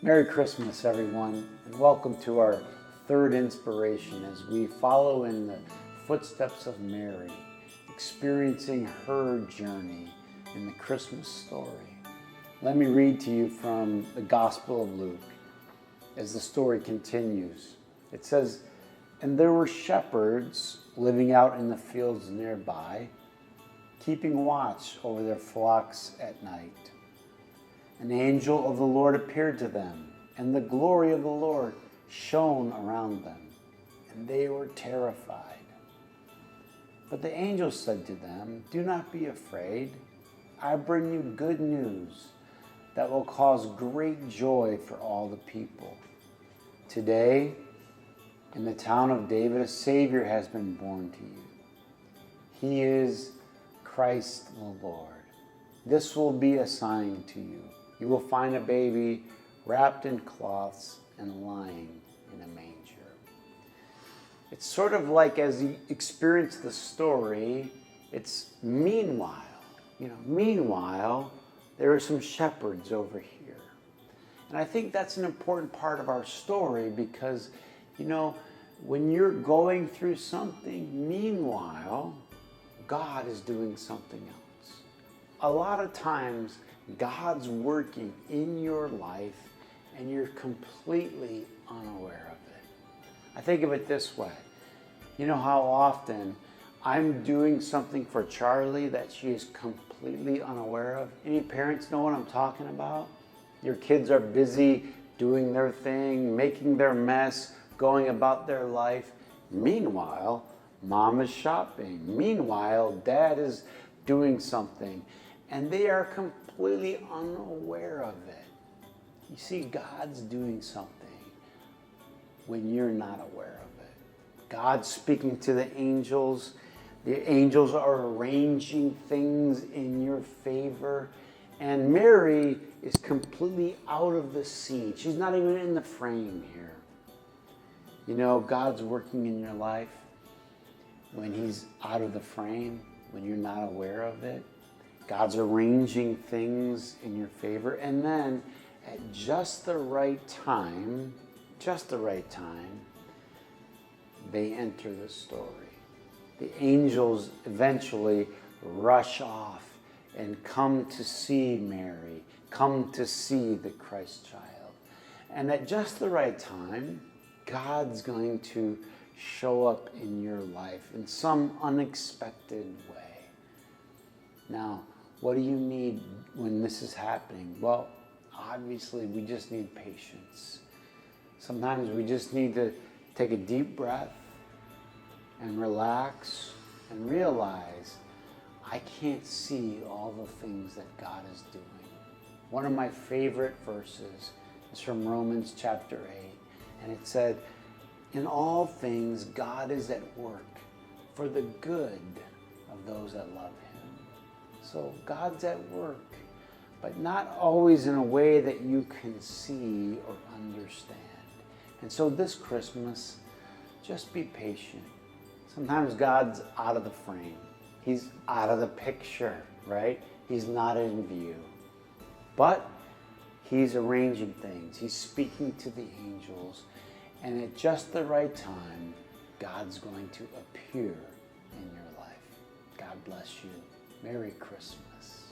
Merry Christmas, everyone, and welcome to our third inspiration as we follow in the footsteps of Mary, experiencing her journey in the Christmas story. Let me read to you from the Gospel of Luke as the story continues. It says, "And there were shepherds living out in the fields nearby, keeping watch over their flocks at night. An angel of the Lord appeared to them, and the glory of the Lord shone around them, and they were terrified. But the angel said to them, 'Do not be afraid. I bring you good news that will cause great joy for all the people. Today, in the town of David, a Savior has been born to you. He is Christ the Lord. This will be a sign to you. You will find a baby wrapped in cloths and lying in a manger.'" It's sort of like as you experience the story, it's meanwhile, there are some shepherds over here. And I think that's an important part of our story because, when you're going through something, meanwhile, God is doing something else. A lot of times, God's working in your life and you're completely unaware of it. I think of it this way. You know how often I'm doing something for Charlie that she is completely unaware of? Any parents know what I'm talking about? Your kids are busy doing their thing, making their mess, going about their life. Meanwhile, mom is shopping. Meanwhile, dad is doing something. And they are completely unaware of it. You see, God's doing something when you're not aware of it. God's speaking to the angels. The angels are arranging things in your favor. And Mary is completely out of the scene. She's not even in the frame here. God's working in your life when He's out of the frame, when you're not aware of it. God's arranging things in your favor. And then at just the right time, they enter the story. The angels eventually rush off and come to see Mary, come to see the Christ child. And at just the right time, God's going to show up in your life in some unexpected way. Now, what do you need when this is happening? Well, obviously, we just need patience. Sometimes we just need to take a deep breath and relax and realize I can't see all the things that God is doing. One of my favorite verses is from Romans chapter 8, and it said, "In all things, God is at work for the good of those that love Him." So God's at work, but not always in a way that you can see or understand. And so this Christmas, just be patient. Sometimes God's out of the frame. He's out of the picture, right? He's not in view. But He's arranging things. He's speaking to the angels. And at just the right time, God's going to appear in your life. God bless you. Merry Christmas.